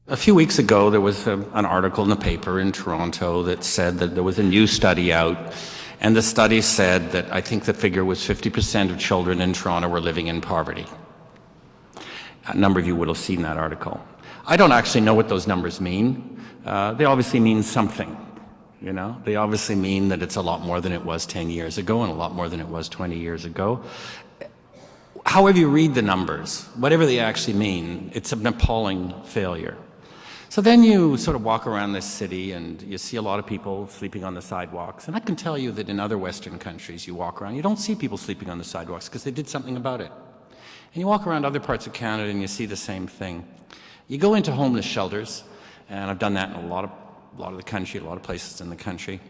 A few weeks ago, there was an article in the paper in Toronto that said that there was a new study out, and the study said that I think the figure was 50% of children in Toronto were living in poverty. A number of you would have seen that article. I don't actually know what those numbers mean. They obviously mean something, you know? They obviously mean that it's a lot more than it was 10 years ago and a lot more than it was 20 years ago. However you read the numbers, whatever they actually mean, it's an appalling failure. So then you sort of walk around this city and you see a lot of people sleeping on the sidewalks. And I can tell you that in other Western countries you walk around, you don't see people sleeping on the sidewalks because they did something about it. And you walk around other parts of Canada and you see the same thing. You go into homeless shelters, and I've done that in a lot of the country, a lot of places in the country,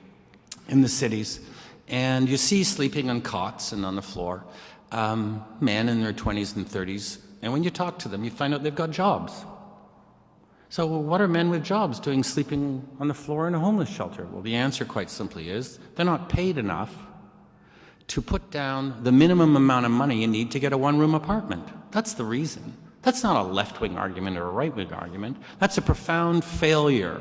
in the cities, and you see sleeping on cots and on the floor, men in their 20s and 30s, and when you talk to them, you find out they've got jobs. So what are men with jobs doing sleeping on the floor in a homeless shelter? Well, the answer quite simply is they're not paid enough to put down the minimum amount of money you need to get a one-room apartment. That's the reason. That's not a left-wing argument or a right-wing argument. That's a profound failure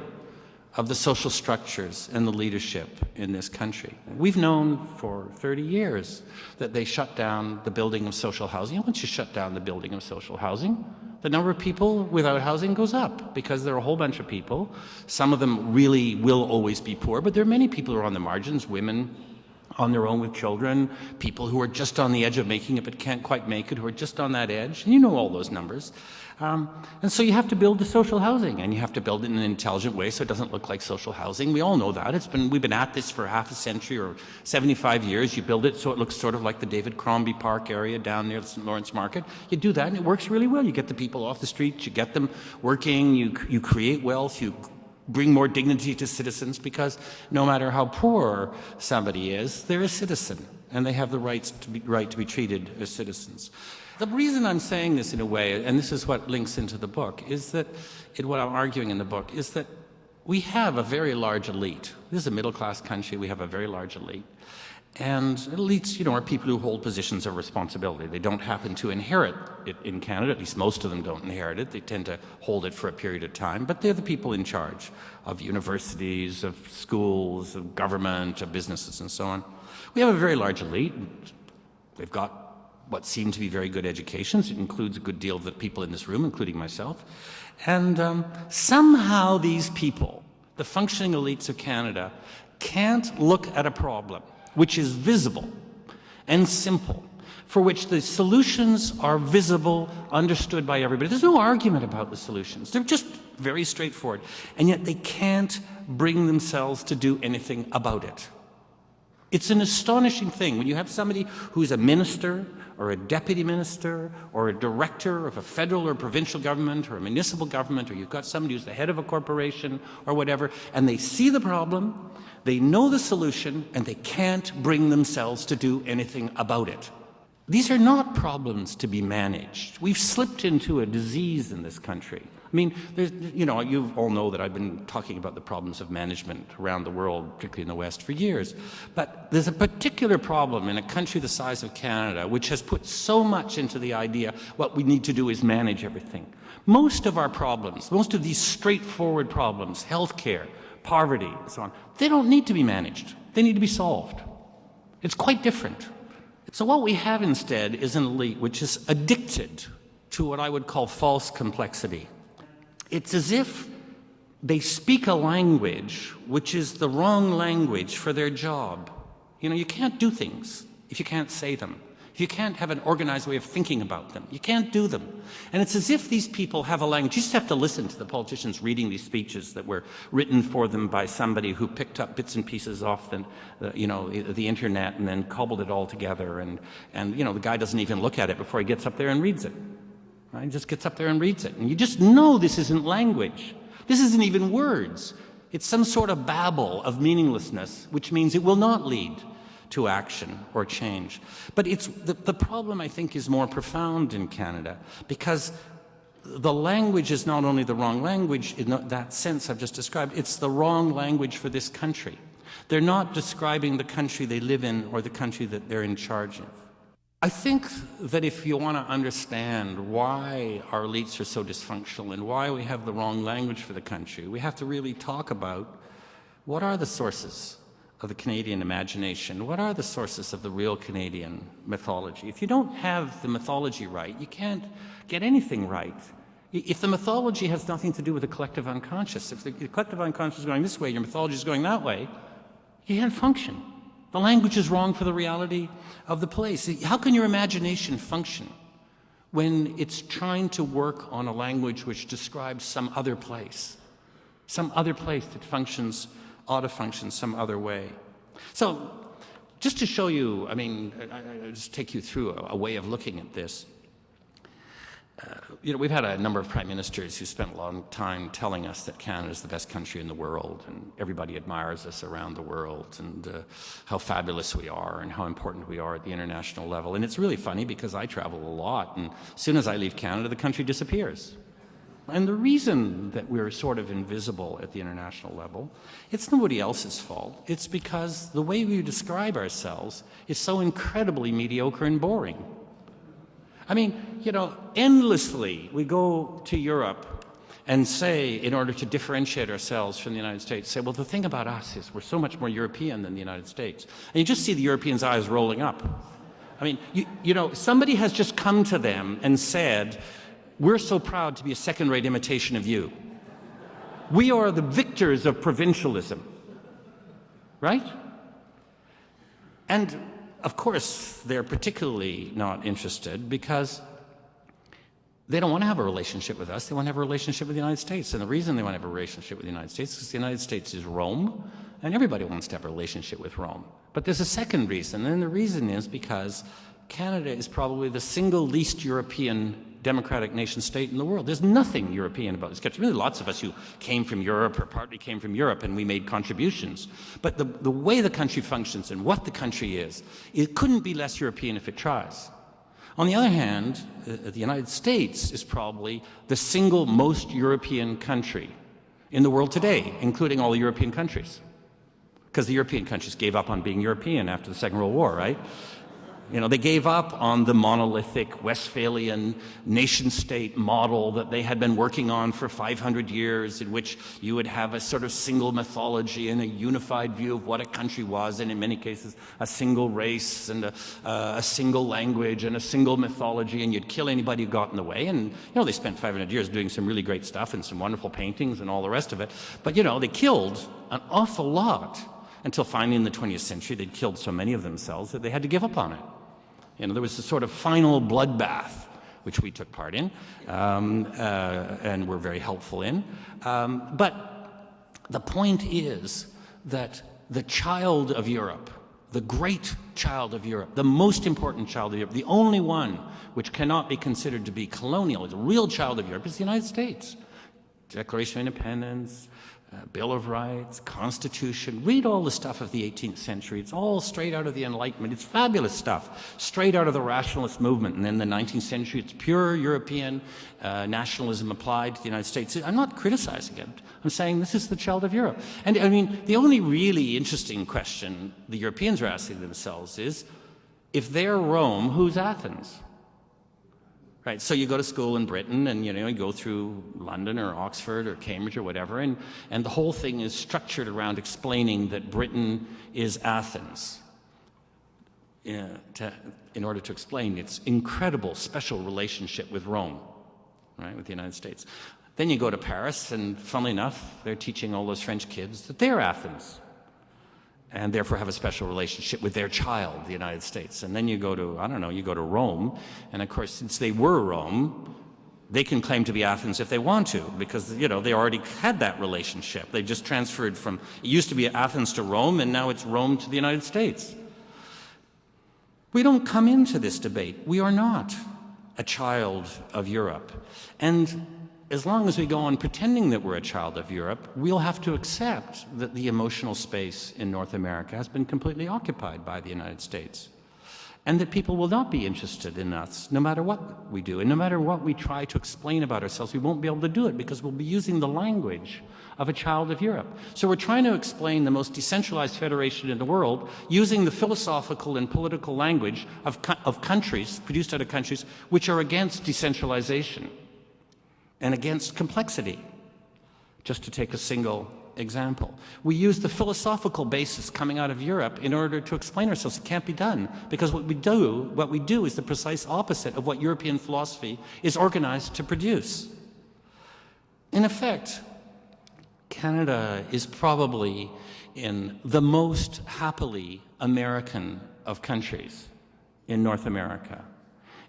of the social structures and the leadership in this country. We've known for 30 years that they shut down the building of social housing. And once you shut down the building of social housing, the number of people without housing goes up because there are a whole bunch of people. Some of them really will always be poor, but there are many people who are on the margins, women on their own with children, people who are just on the edge of making it but can't quite make it, who are just on that edge. And you know all those numbers. And so you have to build the social housing, and you have to build it in an intelligent way so it doesn't look like social housing. We all know that. We've been at this for half a century or 75 years. You build it so it looks sort of like the David Crombie Park area down near the St. Lawrence Market. You do that and it works really well. You get the people off the streets, you get them working, you create wealth, you bring more dignity to citizens, because no matter how poor somebody is, they're a citizen and they have the right to be treated as citizens. The reason I'm saying this in a way, and this is what links into the book, is that what I'm arguing in the book is that we have a very large elite. This is a middle-class country. We have a very large elite. And elites, you know, are people who hold positions of responsibility. They don't happen to inherit it in Canada. At least most of them don't inherit it. They tend to hold it for a period of time. But they're the people in charge of universities, of schools, of government, of businesses, and so on. We have a very large elite. They've got what seem to be very good educations. It includes a good deal of the people in this room, including myself. And somehow these people, the functioning elites of Canada, can't look at a problem which is visible and simple, for which the solutions are visible, understood by everybody. There's no argument about the solutions. They're just very straightforward. And yet they can't bring themselves to do anything about it. It's an astonishing thing when you have somebody who's a minister or a deputy minister or a director of a federal or provincial government or a municipal government, or you've got somebody who's the head of a corporation or whatever, and they see the problem, they know the solution, and they can't bring themselves to do anything about it. These are not problems to be managed. We've slipped into a disease in this country. I mean, you all know that I've been talking about the problems of management around the world, particularly in the West, for years. But there's a particular problem in a country the size of Canada, which has put so much into the idea what we need to do is manage everything. Most of our problems, most of these straightforward problems, healthcare, poverty, and so on, they don't need to be managed. They need to be solved. It's quite different. So what we have instead is an elite which is addicted to what I would call false complexity. It's as if they speak a language which is the wrong language for their job. You know, you can't do things if you can't say them. If you can't have an organized way of thinking about them, you can't do them. And it's as if these people have a language. You just have to listen to the politicians reading these speeches that were written for them by somebody who picked up bits and pieces off the internet and then cobbled it all together. And you know, the guy doesn't even look at it before he gets up there and reads it. Right? He just gets up there and reads it. And you just know this isn't language. This isn't even words. It's some sort of babble of meaninglessness, which means it will not lead to action or change. But the problem, I think, is more profound in Canada, because the language is not only the wrong language in that sense I've just described, it's the wrong language for this country. They're not describing the country they live in or the country that they're in charge of. I think that if you want to understand why our elites are so dysfunctional and why we have the wrong language for the country, we have to really talk about what are the sources of the Canadian imagination? What are the sources of the real Canadian mythology? If you don't have the mythology right, you can't get anything right. If the mythology has nothing to do with the collective unconscious, if the collective unconscious is going this way, your mythology is going that way, you can't function. The language is wrong for the reality of the place. How can your imagination function when it's trying to work on a language which describes some other place that functions, ought to function some other way? So just to show you, I'll just take you through a way of looking at this. We've had a number of prime ministers who spent a long time telling us that Canada is the best country in the world and everybody admires us around the world and how fabulous we are and how important we are at the international level. And it's really funny because I travel a lot, and as soon as I leave Canada, the country disappears. And the reason that we're sort of invisible at the international level, it's nobody else's fault. It's because the way we describe ourselves is so incredibly mediocre and boring. Endlessly we go to Europe and say, in order to differentiate ourselves from the United States, say, well, the thing about us is we're so much more European than the United States. And you just see the Europeans' eyes rolling up. Somebody has just come to them and said, we're so proud to be a second-rate imitation of you. We are the victors of provincialism. Right? And of course, they're particularly not interested because they don't want to have a relationship with us. They want to have a relationship with the United States. And the reason they want to have a relationship with the United States is because the United States is Rome, and everybody wants to have a relationship with Rome. But there's a second reason, and the reason is because Canada is probably the single least European democratic nation state in the world. There's nothing European about this country. Really, lots of us who came from Europe or partly came from Europe and we made contributions. But the way the country functions and what the country is, it couldn't be less European if it tries. On the other hand, the United States is probably the single most European country in the world today, including all the European countries. Because the European countries gave up on being European after the Second World War, right? They gave up on the monolithic Westphalian nation-state model that they had been working on for 500 years, in which you would have a sort of single mythology and a unified view of what a country was, and in many cases a single race and a single language and a single mythology, and you'd kill anybody who got in the way. And they spent 500 years doing some really great stuff and some wonderful paintings and all the rest of it. But they killed an awful lot until finally in the 20th century they'd killed so many of themselves that they had to give up on it. There was a sort of final bloodbath, which we took part in, and were very helpful in. But the point is that the child of Europe, the great child of Europe, the most important child of Europe, the only one which cannot be considered to be colonial, the real child of Europe, is the United States. Declaration of Independence, Bill of Rights, Constitution. Read all the stuff of the 18th century. It's all straight out of the Enlightenment. It's fabulous stuff, straight out of the rationalist movement. And then the 19th century, it's pure European nationalism applied to the United States. I'm not criticizing it. I'm saying this is the child of Europe. And the only really interesting question the Europeans are asking themselves is, if they're Rome, who's Athens? Right, so you go to school in Britain and you go through London or Oxford or Cambridge or whatever, and the whole thing is structured around explaining that Britain is Athens in order to explain its incredible special relationship with Rome, right, with the United States. Then you go to Paris, and funnily enough, they're teaching all those French kids that they're Athens, and therefore have a special relationship with their child, the United States. And then you go to, you go to Rome, and of course, since they were Rome, they can claim to be Athens if they want to, because, they already had that relationship. They just transferred from, it used to be Athens to Rome, and now it's Rome to the United States. We don't come into this debate. We are not a child of Europe. And as long as we go on pretending that we're a child of Europe, we'll have to accept that the emotional space in North America has been completely occupied by the United States. and that people will not be interested in us no matter what we do. And no matter what we try to explain about ourselves, we won't be able to do it because we'll be using the language of a child of Europe. So we're trying to explain the most decentralized federation in the world using the philosophical and political language of countries, produced out of countries, which are against decentralization and against complexity, just to take a single example. We use the philosophical basis coming out of Europe in order to explain ourselves. It can't be done because what we do is the precise opposite of what European philosophy is organized to produce. In effect, Canada is probably in the most happily American of countries in North America.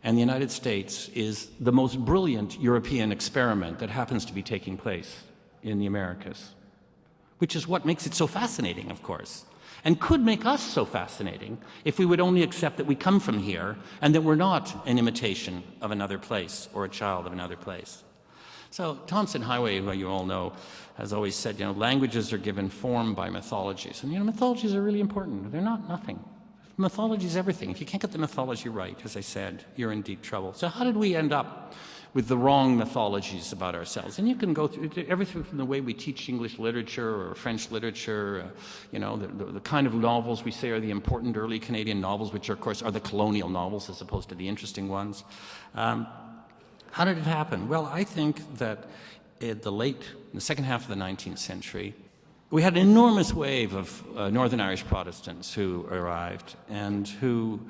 And the United States is the most brilliant European experiment that happens to be taking place in the Americas, which is what makes it so fascinating, of course, and could make us so fascinating if we would only accept that we come from here and that we're not an imitation of another place or a child of another place. So Thompson Highway, who you all know, has always said, languages are given form by mythologies. And, mythologies are really important. They're not nothing. Mythology is everything. If you can't get the mythology right, as I said, you're in deep trouble. So how did we end up with the wrong mythologies about ourselves? And you can go through everything from the way we teach English literature or French literature, the kind of novels we say are the important early Canadian novels, which, of course, are the colonial novels as opposed to the interesting ones. How did it happen? Well, I think that in the second half of the 19th century, we had an enormous wave of Northern Irish Protestants who arrived and who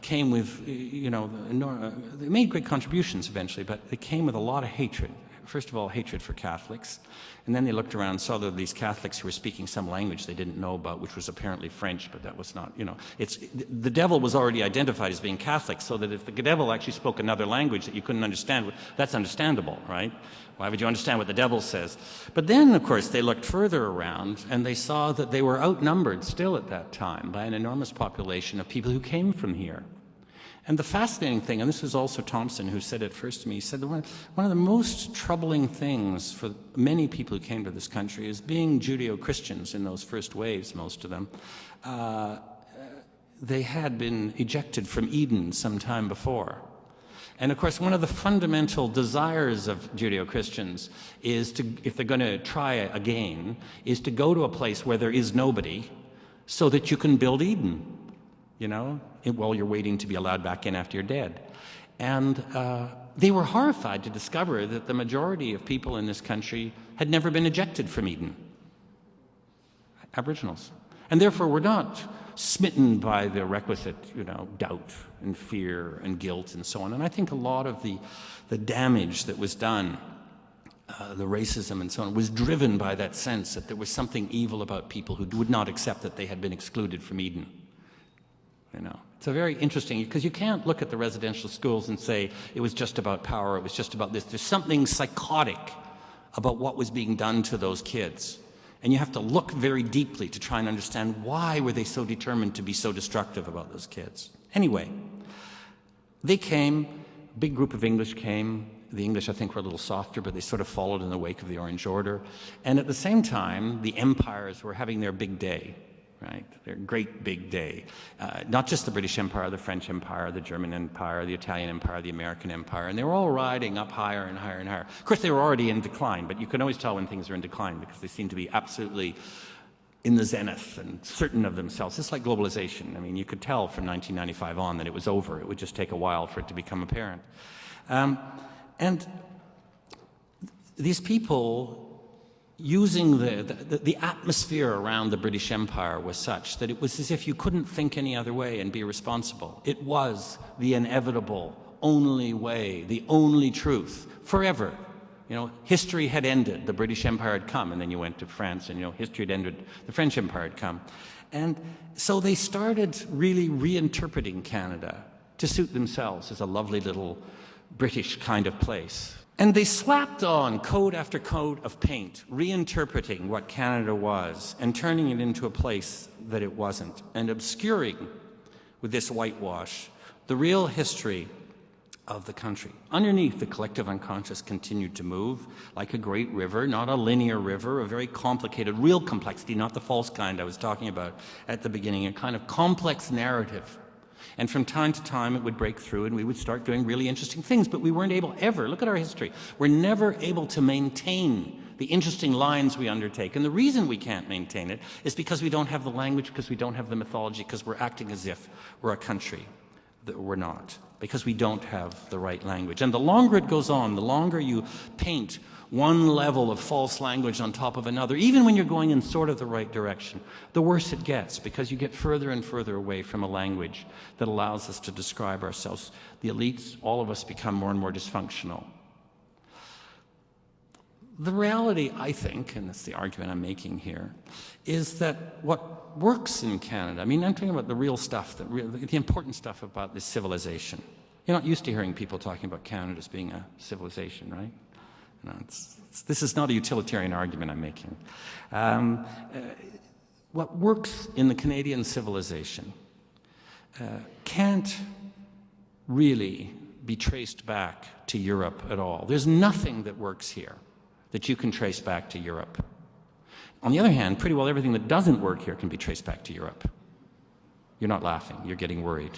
came with, they made great contributions eventually, but they came with a lot of hatred. First of all, hatred for Catholics. And then they looked around and saw that these Catholics who were speaking some language they didn't know about, which was apparently French, but that was not, the devil was already identified as being Catholic, so that if the devil actually spoke another language that you couldn't understand, that's understandable, right? Why would you understand what the devil says? But then, of course, they looked further around and they saw that they were outnumbered still at that time by an enormous population of people who came from here. And the fascinating thing, and this was also Thompson who said it first to me, he said that one of the most troubling things for many people who came to this country is being Judeo-Christians in those first waves, most of them. They had been ejected from Eden some time before. And of course, one of the fundamental desires of Judeo-Christians is to, if they're going to try again, is to go to a place where there is nobody so that you can build Eden. While you're waiting to be allowed back in after you're dead. And they were horrified to discover that the majority of people in this country had never been ejected from Eden. Aboriginals. And therefore were not smitten by the requisite, doubt and fear and guilt and so on. And I think a lot of the damage that was done, the racism and so on, was driven by that sense that there was something evil about people who would not accept that they had been excluded from Eden. It's a very interesting, because you can't look at the residential schools and say it was just about power, it was just about this. There's something psychotic about what was being done to those kids. And you have to look very deeply to try and understand why were they so determined to be so destructive about those kids. Anyway, they came, a big group of English came. The English, I think, were a little softer, but they sort of followed in the wake of the Orange Order. And at the same time, the empires were having their big day. Right? Their great big day. Not just the British Empire, the French Empire, the German Empire, the Italian Empire, the American Empire, and they were all riding up higher and higher and higher. Of course, they were already in decline, but you can always tell when things are in decline because they seem to be absolutely in the zenith and certain of themselves. It's like globalization. I mean, you could tell from 1995 on that it was over. It would just take a while for it to become apparent. And these people, using the atmosphere around the British Empire was such that it was as if you couldn't think any other way and be responsible. It was the inevitable, only way, the only truth, forever. History had ended. The British Empire had come, and then you went to France, and, history had ended. The French Empire had come. And so they started really reinterpreting Canada to suit themselves as a lovely little British kind of place. And they slapped on coat after coat of paint, reinterpreting what Canada was and turning it into a place that it wasn't, and obscuring with this whitewash the real history of the country. Underneath, the collective unconscious continued to move like a great river, not a linear river, a very complicated, real complexity, not the false kind I was talking about at the beginning, a kind of complex narrative And from time to time, it would break through and we would start doing really interesting things, but we weren't able ever, look at our history, we're never able to maintain the interesting lines we undertake. And the reason we can't maintain it is because we don't have the language, because we don't have the mythology, because we're acting as if we're a country that we're not, because we don't have the right language. And the longer it goes on, the longer you paint one level of false language on top of another, even when you're going in sort of the right direction, the worse it gets, because you get further and further away from a language that allows us to describe ourselves. The elites, all of us, become more and more dysfunctional. The reality, I think, and that's the argument I'm making here, is that what works in Canada, I mean, I'm talking about the real stuff, the important stuff about this civilization. You're not used to hearing people talking about Canada as being a civilization, right? No, this is not a utilitarian argument I'm making. What works in the Canadian civilization can't really be traced back to Europe at all. There's nothing that works here that you can trace back to Europe. On the other hand, pretty well everything that doesn't work here can be traced back to Europe. You're not laughing, you're getting worried.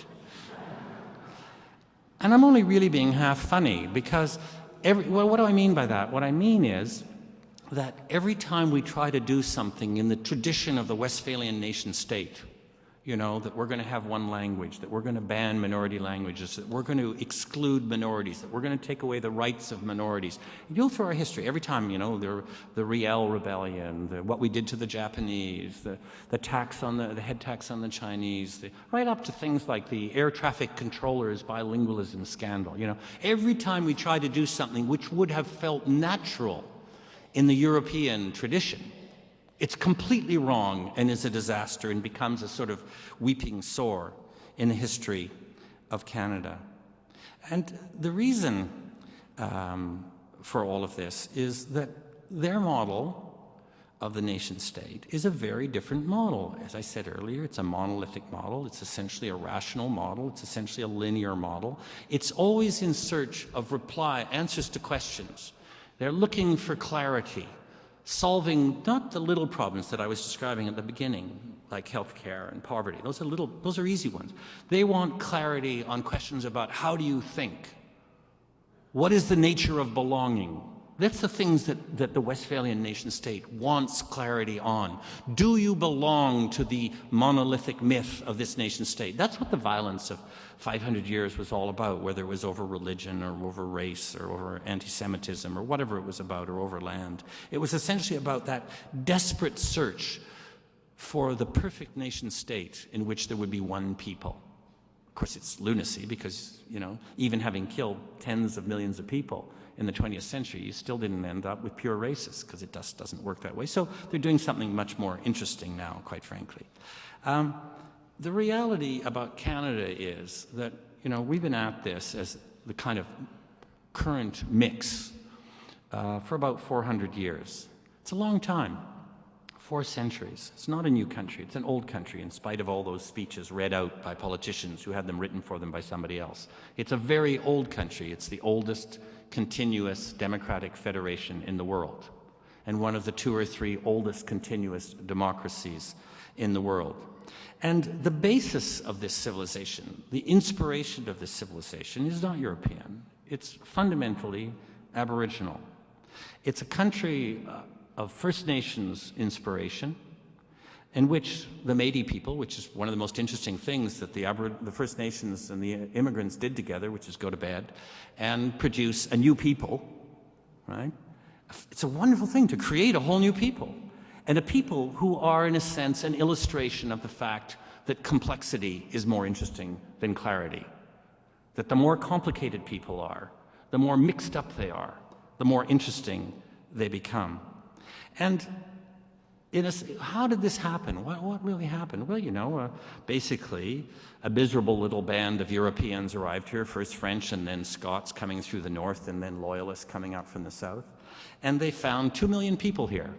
And I'm only really being half funny, because well, what do I mean by that? What I mean is that every time we try to do something in the tradition of the Westphalian nation state, you know, that we're going to have one language, that we're going to ban minority languages, that we're going to exclude minorities, that we're going to take away the rights of minorities. You go through our history, every time, you know, the Riel Rebellion, what we did to the Japanese, the tax on the head tax on the Chinese, right up to things like the air traffic controllers bilingualism scandal. You know, every time we try to do something which would have felt natural in the European tradition, it's completely wrong and is a disaster and becomes a sort of weeping sore in the history of Canada. And the reason for all of this is that their model of the nation state is a very different model. As I said earlier, it's a monolithic model. It's essentially a rational model. It's essentially a linear model. It's always in search of answers to questions. They're looking for clarity, solving not the little problems that I was describing at the beginning, like healthcare and poverty. Those are easy ones. They want clarity on questions about how do you think? What is the nature of belonging? That's the things that the Westphalian nation state wants clarity on. Do you belong to the monolithic myth of this nation state? That's what the violence of 500 years was all about, whether it was over religion or over race or over anti-Semitism or whatever it was about, or over land. It was essentially about that desperate search for the perfect nation state in which there would be one people. Of course, it's lunacy because, you know, even having killed tens of millions of people in the 20th century, you still didn't end up with pure racists, because it just doesn't work that way. So they're doing something much more interesting now, quite frankly. The reality about Canada is that, you know, we've been at this as the kind of current mix for about 400 years. It's a long time. 4 centuries. It's not a new country. It's an old country, in spite of all those speeches read out by politicians who had them written for them by somebody else. It's a very old country. It's the oldest continuous democratic federation in the world, and one of the 2 or 3 oldest continuous democracies in the world. And the basis of this civilization, the inspiration of this civilization, is not European. It's fundamentally Aboriginal. It's a country of First Nations inspiration, in which the Métis people, which is one of the most interesting things that the First Nations and the immigrants did together, which is go to bed and produce a new people, right? It's a wonderful thing to create a whole new people, and a people who are, in a sense, an illustration of the fact that complexity is more interesting than clarity. That the more complicated people are, the more mixed up they are, the more interesting they become. And how did this happen? What really happened? Well, you know, basically a miserable little band of Europeans arrived here, first French and then Scots coming through the north and then Loyalists coming up from the south. And they found 2 million people here,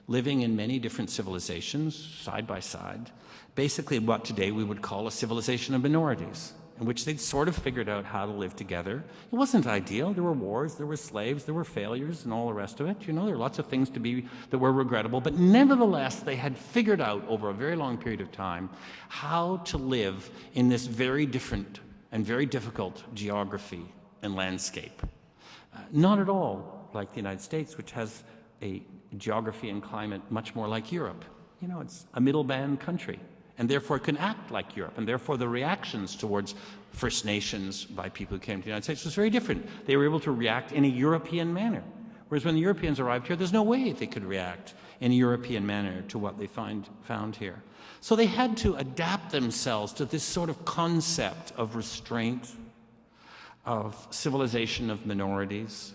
living in many different civilizations, side by side. Basically what today we would call a civilization of minorities. in which they'd sort of figured out how to live together. It wasn't ideal. There were wars, there were slaves, there were failures, and all the rest of it. There are lots of things that were regrettable, but nevertheless, they had figured out over a very long period of time how to live in this very different and very difficult geography and landscape. Not at all like the United States, which has a geography and climate much more like Europe. It's a middle-band country, and therefore it can act like Europe, and therefore the reactions towards First Nations by people who came to the United States was very different. They were able to react in a European manner, whereas when the Europeans arrived here, there's no way they could react in a European manner to what they found here. So they had to adapt themselves to this sort of concept of restraint, of civilization of minorities,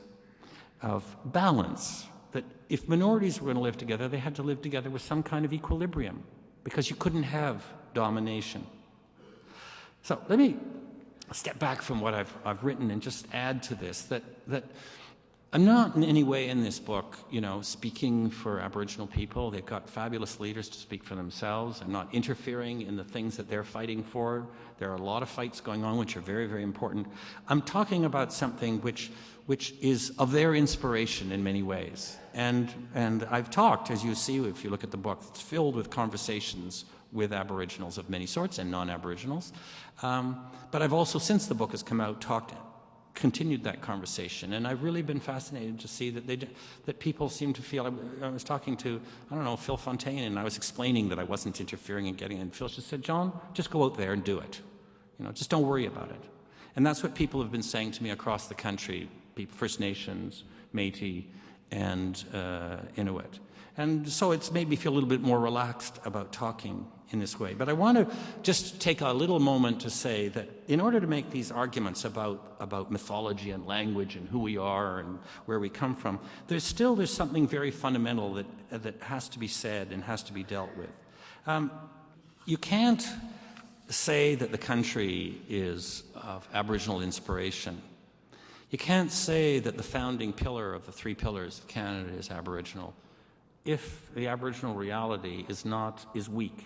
of balance, that if minorities were going to live together, they had to live together with some kind of equilibrium, because you couldn't have domination. So let me step back from what I've written and just add to this, that I'm not in any way in this book, speaking for Aboriginal people. They've got fabulous leaders to speak for themselves. I'm not interfering in the things that they're fighting for. There are a lot of fights going on which are very, very important. I'm talking about something which is of their inspiration in many ways. And I've talked, as you see, if you look at the book, it's filled with conversations with Aboriginals of many sorts and non-Aboriginals. But I've also, since the book has come out, continued that conversation, and I've really been fascinated to see that people seem to feel. I was talking to, Phil Fontaine, and I was explaining that I wasn't interfering and getting in. And Phil just said, "John, just go out there and do it. Just don't worry about it." And that's what people have been saying to me across the country, First Nations, Métis, and Inuit. And so it's made me feel a little bit more relaxed about talking in this way. But I want to just take a little moment to say that in order to make these arguments about mythology and language and who we are and where we come from, there's something very fundamental that has to be said and has to be dealt with. You can't say that the country is of Aboriginal inspiration. You can't say that the founding pillar of the three pillars of Canada is Aboriginal if the Aboriginal reality is weak,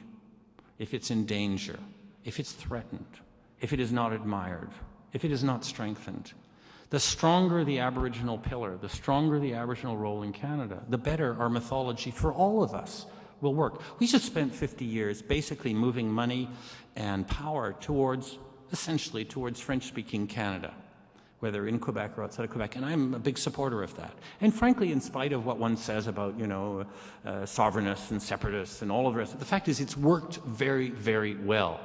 if it's in danger, if it's threatened, if it is not admired, if it is not strengthened. The stronger the Aboriginal pillar, the stronger the Aboriginal role in Canada, the better our mythology for all of us will work. We just spent 50 years basically moving money and power essentially towards French-speaking Canada, whether in Quebec or outside of Quebec, and I'm a big supporter of that. And frankly, in spite of what one says about, sovereignists and separatists and all of the rest, the fact is it's worked very, very well.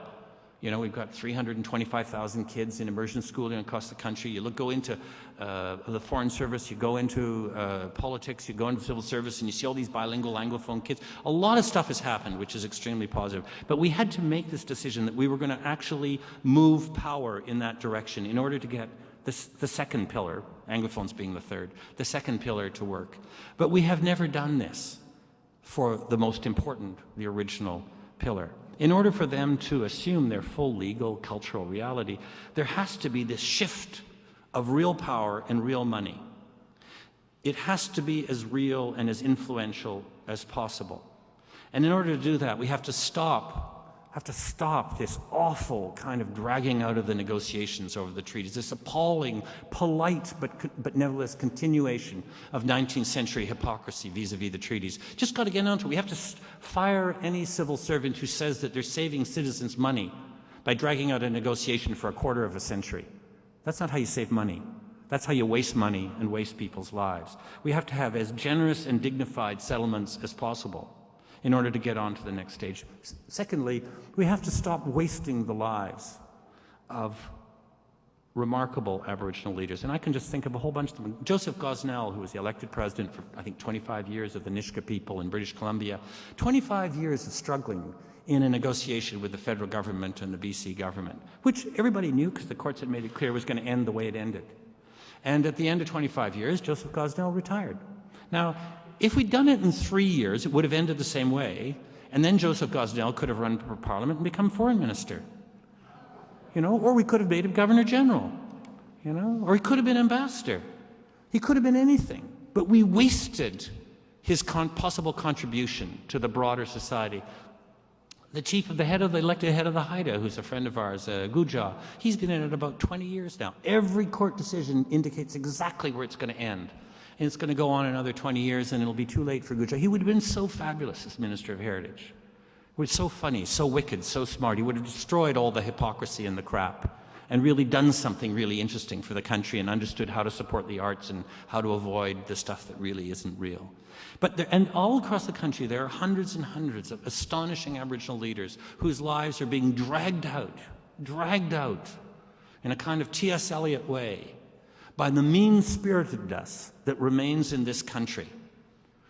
We've got 325,000 kids in immersion schooling across the country. You go into the Foreign Service, you go into politics, you go into civil service, and you see all these bilingual Anglophone kids. A lot of stuff has happened, which is extremely positive. But we had to make this decision that we were going to actually move power in that direction in order to get the second pillar, Anglophones being the third, the second pillar to work. But we have never done this for the most important, the original pillar. In order for them to assume their full legal, cultural reality, there has to be this shift of real power and real money. It has to be as real and as influential as possible. And in order to do that, we have to stop this awful kind of dragging out of the negotiations over the treaties, this appalling, polite, but nevertheless continuation of 19th century hypocrisy vis-a-vis the treaties. Just got to get onto it. We have to fire any civil servant who says that they're saving citizens money by dragging out a negotiation for a quarter of a century. That's not how you save money. That's how you waste money and waste people's lives. We have to have as generous and dignified settlements as possible in order to get on to the next stage. Secondly, we have to stop wasting the lives of remarkable Aboriginal leaders. And I can just think of a whole bunch of them. Joseph Gosnell, who was the elected president for, 25 years of the Nisga'a people in British Columbia. 25 years of struggling in a negotiation with the federal government and the BC government, which everybody knew because the courts had made it clear was going to end the way it ended. And at the end of 25 years, Joseph Gosnell retired. Now, if we'd done it in 3 years, it would have ended the same way, and then Joseph Gosnell could have run for Parliament and become Foreign Minister. Or we could have made him Governor General, or he could have been Ambassador. He could have been anything. But we wasted his possible contribution to the broader society. The chief of the elected head of the Haida, who's a friend of ours, Guja, he's been in it about 20 years now. Every court decision indicates exactly where it's going to end. And it's going to go on another 20 years, and it'll be too late for Guja. He would have been so fabulous as Minister of Heritage. He was so funny, so wicked, so smart. He would have destroyed all the hypocrisy and the crap and really done something really interesting for the country and understood how to support the arts and how to avoid the stuff that really isn't real. And all across the country, there are hundreds and hundreds of astonishing Aboriginal leaders whose lives are being dragged out in a kind of T.S. Eliot way by the mean-spiritedness that remains in this country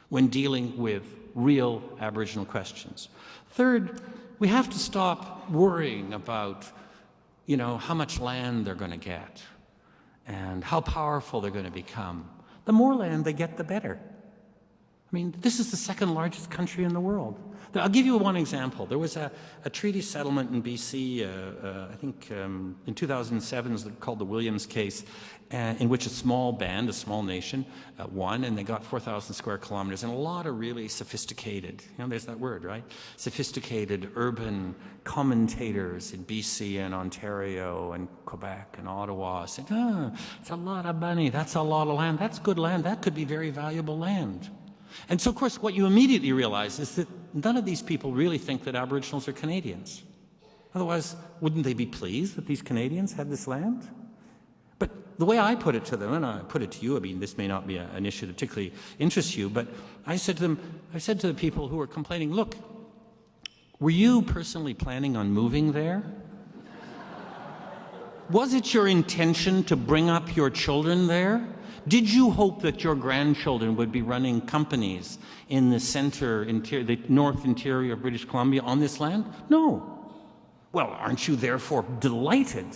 when dealing with real Aboriginal questions. Third, we have to stop worrying about, how much land they're going to get and how powerful they're going to become. The more land they get, the better. I mean, this is the second largest country in the world. I'll give you one example. There was a treaty settlement in BC, I think in 2007, it was called the Williams case, in which a small band, a small nation, won, and they got 4,000 square kilometers, and a lot of really sophisticated, there's that word, right? Sophisticated urban commentators in BC and Ontario and Quebec and Ottawa said, it's a lot of money, that's a lot of land, that's good land, that could be very valuable land. And so, of course, what you immediately realize is that none of these people really think that Aboriginals are Canadians. Otherwise, wouldn't they be pleased that these Canadians had this land? But the way I put it to them, and I put it to you, I mean, this may not be an issue that particularly interests you, but I said to the people who were complaining, look, were you personally planning on moving there? Was it your intention to bring up your children there? Did you hope that your grandchildren would be running companies in the north interior of British Columbia on this land? No. Well, aren't you therefore delighted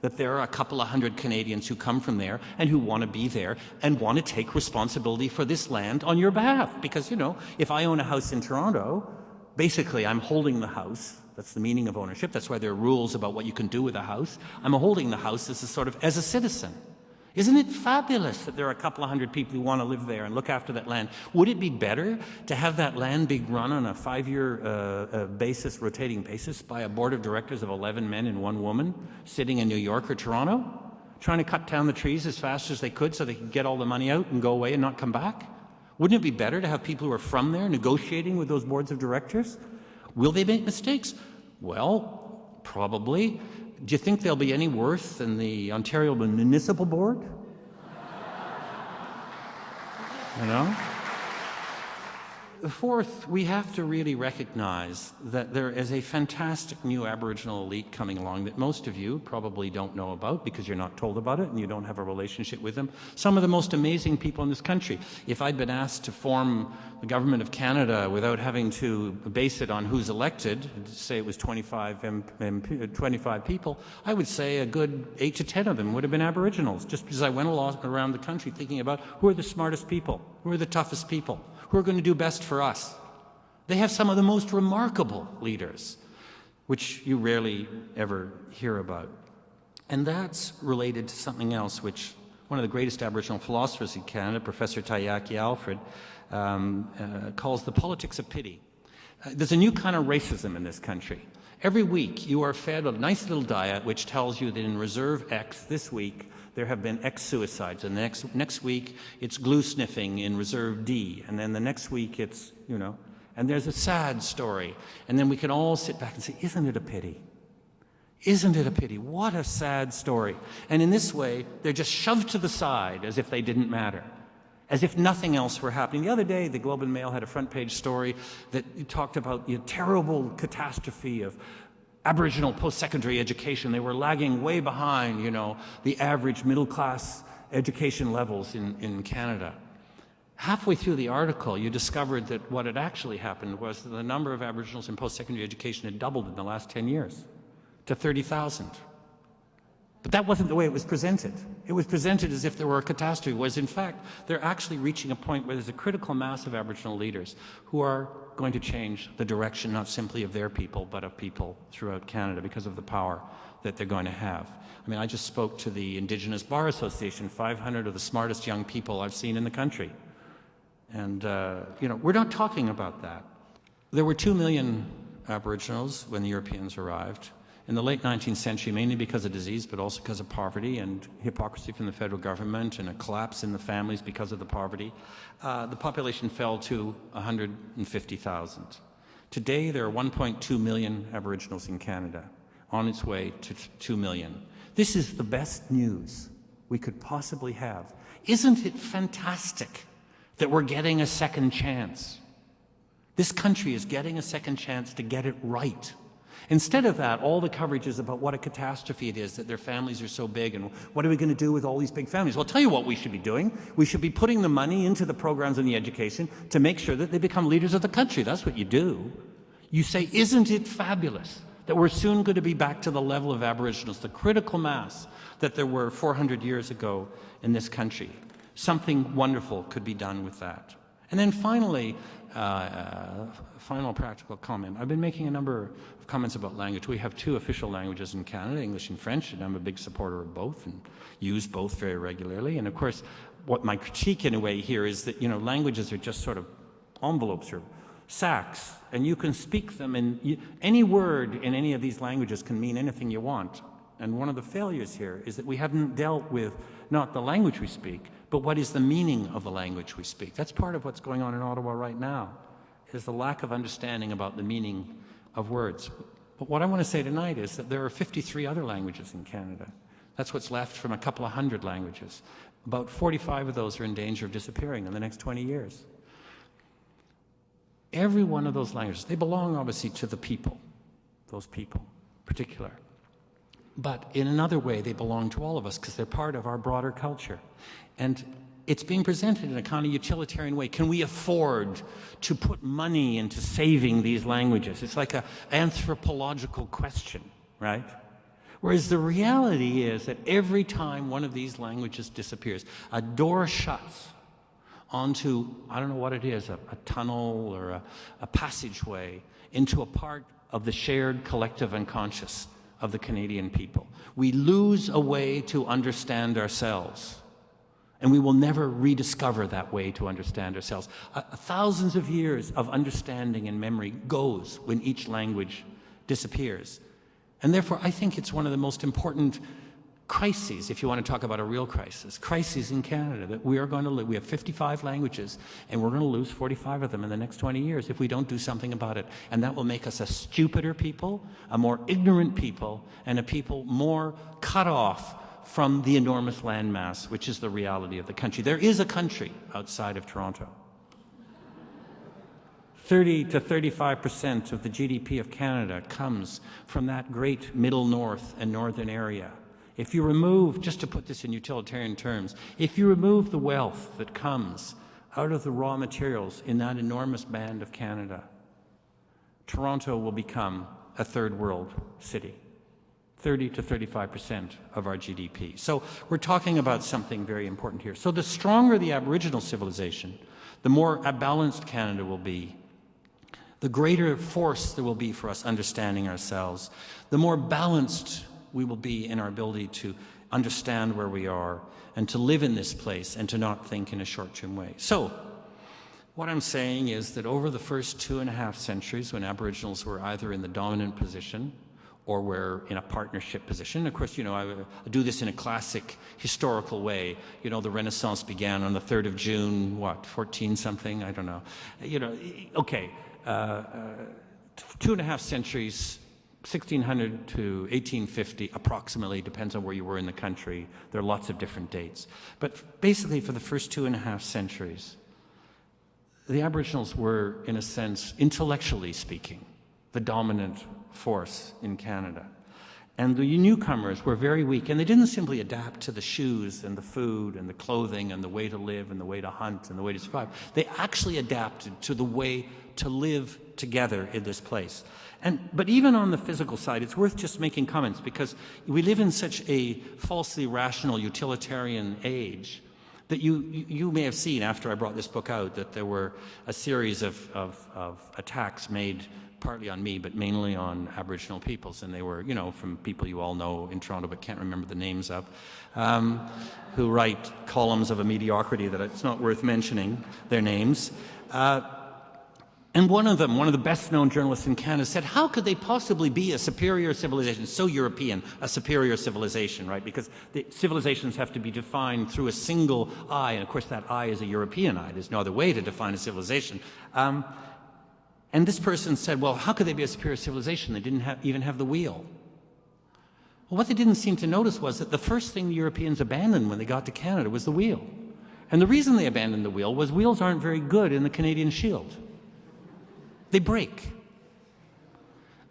that there are a couple of hundred Canadians who come from there and who want to be there and want to take responsibility for this land on your behalf? Because, if I own a house in Toronto, basically I'm holding the house. That's the meaning of ownership. That's why there are rules about what you can do with a house. I'm holding the house as a citizen. Isn't it fabulous that there are a couple of hundred people who want to live there and look after that land? Would it be better to have that land be run on a 5-year rotating basis by a board of directors of 11 men and 1 woman sitting in New York or Toronto, trying to cut down the trees as fast as they could so they could get all the money out and go away and not come back? Wouldn't it be better to have people who are from there negotiating with those boards of directors? Will they make mistakes? Well, probably. Do you think they'll be any worse than the Ontario Municipal Board? Fourth, we have to really recognize that there is a fantastic new Aboriginal elite coming along that most of you probably don't know about because you're not told about it and you don't have a relationship with them. Some of the most amazing people in this country. If I'd been asked to form the government of Canada without having to base it on who's elected, say it was 25 people, I would say a good 8 to 10 of them would have been Aboriginals, just because I went around the country thinking about who are the smartest people, who are the toughest people, who are going to do best for us. They have some of the most remarkable leaders, which you rarely ever hear about. And that's related to something else, which one of the greatest Aboriginal philosophers in Canada, Professor Taiyaki Alfred, calls the politics of pity. There's a new kind of racism in this country. Every week you are fed a nice little diet which tells you that in Reserve X this week there have been X suicides, and the next week it's glue sniffing in Reserve D, and then the next week it's, and there's a sad story. And then we can all sit back and say, isn't it a pity? Isn't it a pity? What a sad story. And in this way, they're just shoved to the side as if they didn't matter, as if nothing else were happening. The other day, the Globe and Mail had a front page story that talked about the terrible catastrophe of Aboriginal post-secondary education. They were lagging way behind, the average middle-class education levels in Canada. Halfway through the article, you discovered that what had actually happened was that the number of Aboriginals in post-secondary education had doubled in the last 10 years to 30,000. But that wasn't the way it was presented. It was presented as if there were a catastrophe, whereas in fact, they're actually reaching a point where there's a critical mass of Aboriginal leaders who are going to change the direction, not simply of their people, but of people throughout Canada because of the power that they're going to have. I mean, I just spoke to the Indigenous Bar Association, 500 of the smartest young people I've seen in the country. And, we're not talking about that. There were 2 million Aboriginals when the Europeans arrived. In the late 19th century, mainly because of disease, but also because of poverty and hypocrisy from the federal government and a collapse in the families because of the poverty, the population fell to 150,000. Today, there are 1.2 million Aboriginals in Canada, on its way to 2 million. This is the best news we could possibly have. Isn't it fantastic that we're getting a second chance? This country is getting a second chance to get it right. Instead of that, all the coverage is about what a catastrophe it is that their families are so big and what are we going to do with all these big families? Well, I'll tell you what we should be doing. We should be putting the money into the programs and the education to make sure that they become leaders of the country. That's what you do. You say, isn't it fabulous that we're soon going to be back to the level of Aboriginals, the critical mass that there were 400 years ago in this country? Something wonderful could be done with that. And then finally, final practical comment. I've been making a number of comments about language. We have two official languages in Canada, English and French, and I'm a big supporter of both and use both very regularly. And of course, what my critique in a way here is that, languages are just sort of envelopes or sacks, and you can speak them, and any word in any of these languages can mean anything you want. And one of the failures here is that we haven't dealt with not the language we speak, but what is the meaning of the language we speak. That's part of what's going on in Ottawa right now, is the lack of understanding about the meaning of words. But what I want to say tonight is that there are 53 other languages in Canada. That's what's left from a couple of hundred languages. About 45 of those are in danger of disappearing in the next 20 years. Every one of those languages, they belong obviously to the people, those people in particular. But in another way, they belong to all of us because they're part of our broader culture. And it's being presented in a kind of utilitarian way. Can we afford to put money into saving these languages? It's like an anthropological question, right? Whereas the reality is that every time one of these languages disappears, a door shuts onto, I don't know what it is, a tunnel or a passageway into a part of the shared collective unconscious of the Canadian people. We lose a way to understand ourselves, and we will never rediscover that way to understand ourselves. Thousands of years of understanding and memory goes when each language disappears. And therefore, I think it's one of the most important crises, if you want to talk about a real crises in Canada, that we are going to lose. We have 55 languages, and we're going to lose 45 of them in the next 20 years if we don't do something about it. And that will make us a stupider people, a more ignorant people, and a people more cut off from the enormous landmass, which is the reality of the country. There is a country outside of Toronto. 30 to 35% of the GDP of Canada comes from that great middle north and northern area. If you remove, just to put this in utilitarian terms, if you remove the wealth that comes out of the raw materials in that enormous band of Canada, Toronto will become a third world city. 30 to 35% of our GDP. So we're talking about something very important here. So the stronger the Aboriginal civilization, the more balanced Canada will be, the greater force there will be for us understanding ourselves, the more balanced we will be in our ability to understand where we are and to live in this place and to not think in a short-term way. So what I'm saying is that over the first 2.5 centuries, when Aboriginals were either in the dominant position or were in a partnership position. Of course, I do this in a classic historical way. The Renaissance began on the 3rd of June, 14 something? I don't know. 2.5 centuries, 1600 to 1850, approximately, depends on where you were in the country. There are lots of different dates. But basically, for the first 2.5 centuries, the Aboriginals were, in a sense, intellectually speaking, the dominant force in Canada. And the newcomers were very weak, and they didn't simply adapt to the shoes and the food and the clothing and the way to live and the way to hunt and the way to survive. They actually adapted to the way to live together in this place. But even on the physical side, it's worth just making comments, because we live in such a falsely rational, utilitarian age that you may have seen after I brought this book out that there were a series of attacks made partly on me, but mainly on Aboriginal peoples, and they were, from people you all know in Toronto but can't remember the names of, who write columns of a mediocrity that it's not worth mentioning their names. And one of the best-known journalists in Canada, said, how could they possibly be a superior civilization, so European, a superior civilization, right? Because the civilizations have to be defined through a single eye, and of course that eye is a European eye. There's no other way to define a civilization. And this person said, well, how could they be a superior civilization? They didn't even have the wheel. Well, what they didn't seem to notice was that the first thing the Europeans abandoned when they got to Canada was the wheel. And the reason they abandoned the wheel was wheels aren't very good in the Canadian Shield. They break.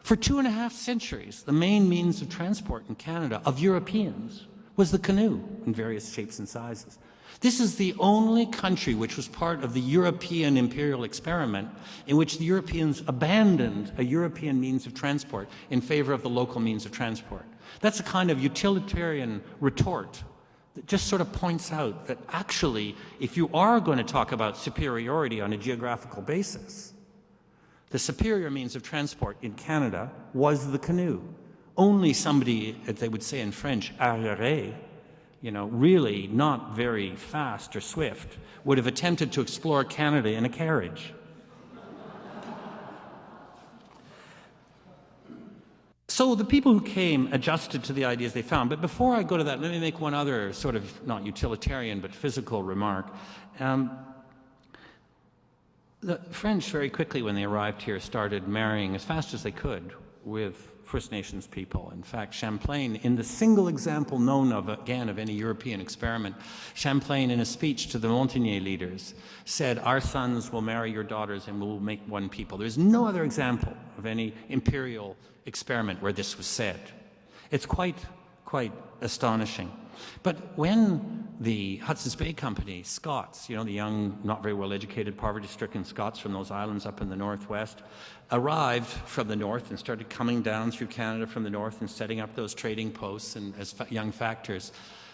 For 2.5 centuries, the main means of transport in Canada of Europeans was the canoe in various shapes and sizes. This is the only country which was part of the European imperial experiment in which the Europeans abandoned a European means of transport in favor of the local means of transport. That's a kind of utilitarian retort that just sort of points out that actually, if you are going to talk about superiority on a geographical basis, the superior means of transport in Canada was the canoe. Only somebody, as they would say in French, arriéré, really not very fast or swift, would have attempted to explore Canada in a carriage. So the people who came adjusted to the ideas they found. But before I go to that, let me make one other sort of, not utilitarian, but physical remark. The French, very quickly when they arrived here, started marrying as fast as they could with First Nations people. In fact, Champlain, in the single example known of, again, of any European experiment, Champlain, in a speech to the Montagnais leaders, said, our sons will marry your daughters and we'll make one people. There's no other example of any imperial experiment where this was said. It's quite astonishing. But when the Hudson's Bay Company, Scots, the young, not very well-educated, poverty-stricken Scots from those islands up in the northwest, arrived from the north and started coming down through Canada from the north and setting up those trading posts and as young factors,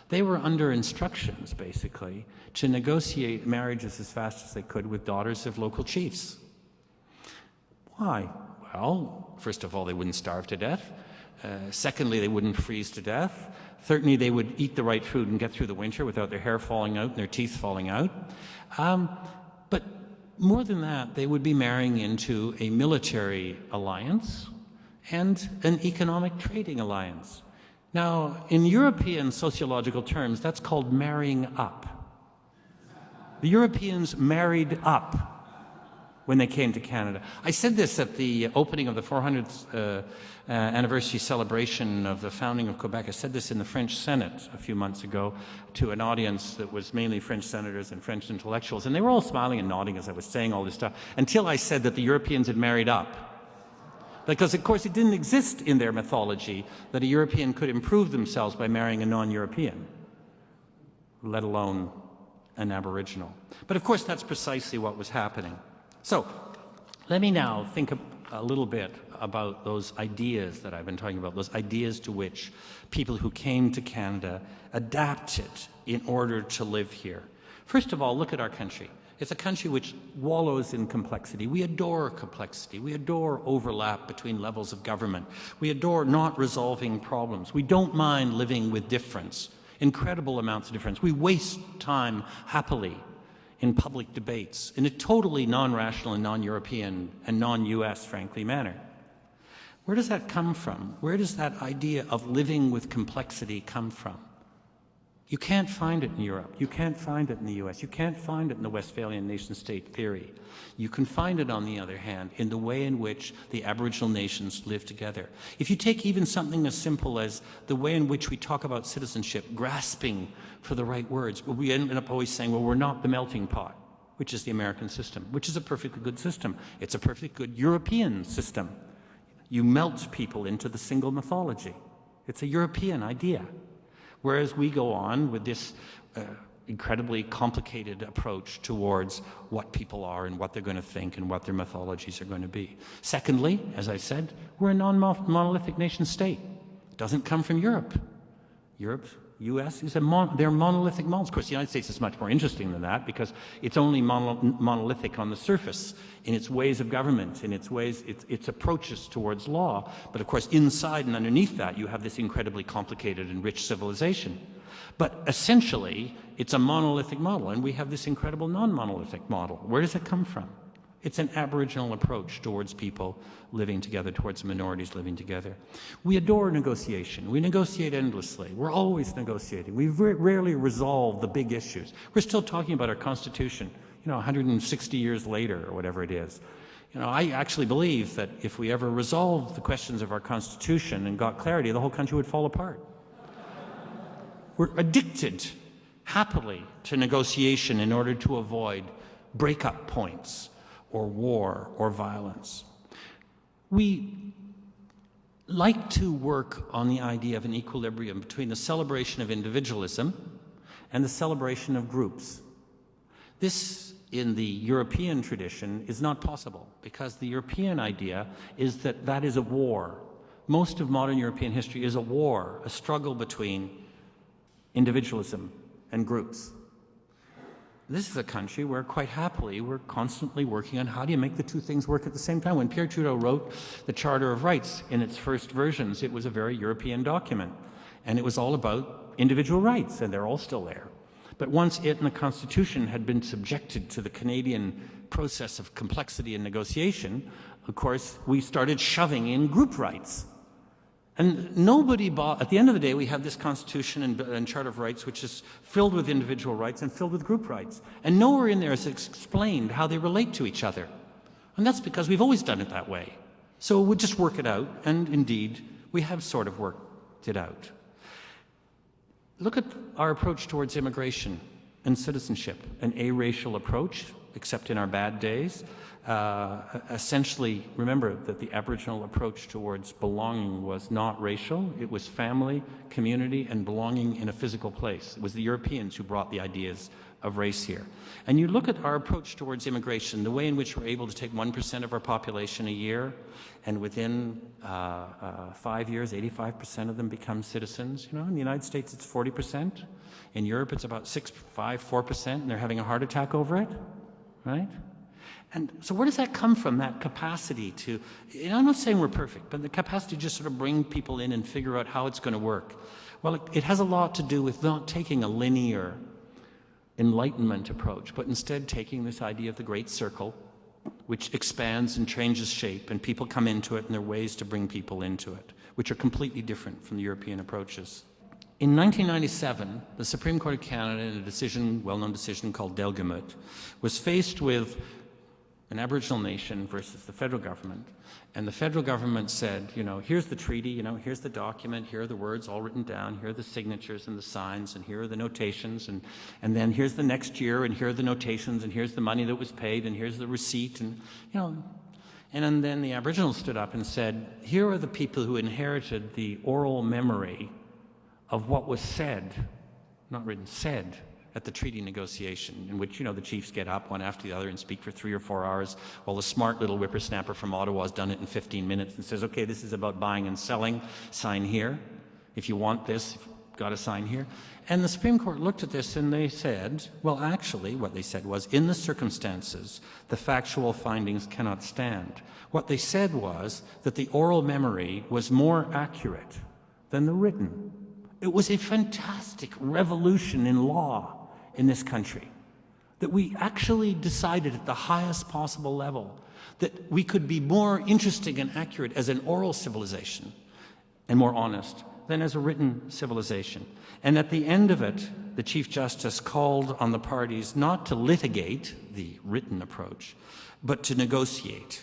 they were under instructions, basically, to negotiate marriages as fast as they could with daughters of local chiefs. Why? Well, first of all, they wouldn't starve to death. Secondly, they wouldn't freeze to death. Thirdly, they would eat the right food and get through the winter without their hair falling out and their teeth falling out. But more than that, they would be marrying into a military alliance and an economic trading alliance. Now, in European sociological terms, that's called marrying up. The Europeans married up when they came to Canada. I said this at the opening of the 400th anniversary celebration of the founding of Quebec. I said this in the French Senate a few months ago to an audience that was mainly French senators and French intellectuals, and they were all smiling and nodding as I was saying all this stuff, until I said that the Europeans had married up. Because, of course, it didn't exist in their mythology that a European could improve themselves by marrying a non-European, let alone an Aboriginal. But, of course, that's precisely what was happening. So, let me now think a little bit about those ideas that I've been talking about, those ideas to which people who came to Canada adapted in order to live here. First of all, look at our country. It's a country which wallows in complexity. We adore complexity. We adore overlap between levels of government. We adore not resolving problems. We don't mind living with difference, incredible amounts of difference. We waste time happily in public debates in a totally non-rational and non-European and non-US, frankly, manner. Where does that come from? Where does that idea of living with complexity come from? You can't find it in Europe. You can't find it in the US. You can't find it in the Westphalian nation-state theory. You can find it, on the other hand, in the way in which the Aboriginal nations live together. If you take even something as simple as the way in which we talk about citizenship, grasping for the right words, we end up always saying, well, we're not the melting pot, which is the American system, which is a perfectly good system. It's a perfectly good European system. You melt people into the single mythology. It's a European idea. Whereas we go on with this incredibly complicated approach towards what people are and what they're going to think and what their mythologies are going to be. Secondly, as I said, we're a non-monolithic nation state. It doesn't come from Europe. Europe, US, they're monolithic models. Of course, the United States is much more interesting than that because it's only monolithic on the surface in its ways of government, in its ways, its approaches towards law. But of course, inside and underneath that, you have this incredibly complicated and rich civilization. But essentially, it's a monolithic model, and we have this incredible non-monolithic model. Where does it come from? It's an Aboriginal approach towards people living together, towards minorities living together. We adore negotiation. We negotiate endlessly. We're always negotiating. We rarely resolve the big issues. We're still talking about our Constitution, 160 years later or whatever it is. I actually believe that if we ever resolved the questions of our Constitution and got clarity, the whole country would fall apart. We're addicted, happily, to negotiation in order to avoid breakup points or war or violence. We like to work on the idea of an equilibrium between the celebration of individualism and the celebration of groups. This, in the European tradition, is not possible because the European idea is that that is a war. Most of modern European history is a war, a struggle between individualism and groups. This is a country where, quite happily, we're constantly working on how do you make the two things work at the same time. When Pierre Trudeau wrote the Charter of Rights in its first versions, it was a very European document. And it was all about individual rights, and they're all still there. But once it and the Constitution had been subjected to the Canadian process of complexity and negotiation, of course, we started shoving in group rights. And nobody bought, at the end of the day, we have this Constitution and Charter of Rights, which is filled with individual rights and filled with group rights. And nowhere in there is explained how they relate to each other. And that's because we've always done it that way. So we'll just work it out, and indeed, we have sort of worked it out. Look at our approach towards immigration and citizenship, an aracial approach, except in our bad days. Essentially, remember that the Aboriginal approach towards belonging was not racial. It was family, community, and belonging in a physical place. It was the Europeans who brought the ideas of race here. And you look at our approach towards immigration, the way in which we're able to take 1% of our population a year, and within 5 years, 85% of them become citizens. In the United States, it's 40%. In Europe, it's about 4%, and they're having a heart attack over it, right? And so where does that come from, that capacity to, I'm not saying we're perfect, but the capacity to just sort of bring people in and figure out how it's going to work? Well, it has a lot to do with not taking a linear Enlightenment approach, but instead taking this idea of the Great Circle, which expands and changes shape, and people come into it, and there are ways to bring people into it, which are completely different from the European approaches. In 1997, the Supreme Court of Canada, in a decision, well-known decision called Delgamut, was faced with an Aboriginal nation versus the federal government. And the federal government said, here's the treaty, here's the document, here are the words all written down, here are the signatures and the signs, and here are the notations, and then here's the next year, and here are the notations, and here's the money that was paid, and here's the receipt, and then the Aboriginals stood up and said, here are the people who inherited the oral memory of what was said, not written, said, at the treaty negotiation, in which, the chiefs get up one after the other and speak for 3 or 4 hours, while the smart little whippersnapper from Ottawa has done it in 15 minutes and says, okay, this is about buying and selling, sign here. If you want this, you've got to sign here. And the Supreme Court looked at this and they said, well, actually, what they said was, in the circumstances, the factual findings cannot stand. What they said was that the oral memory was more accurate than the written. It was a fantastic revolution in law in this country, that we actually decided at the highest possible level that we could be more interesting and accurate as an oral civilization and more honest than as a written civilization. And at the end of it, the Chief Justice called on the parties not to litigate the written approach, but to negotiate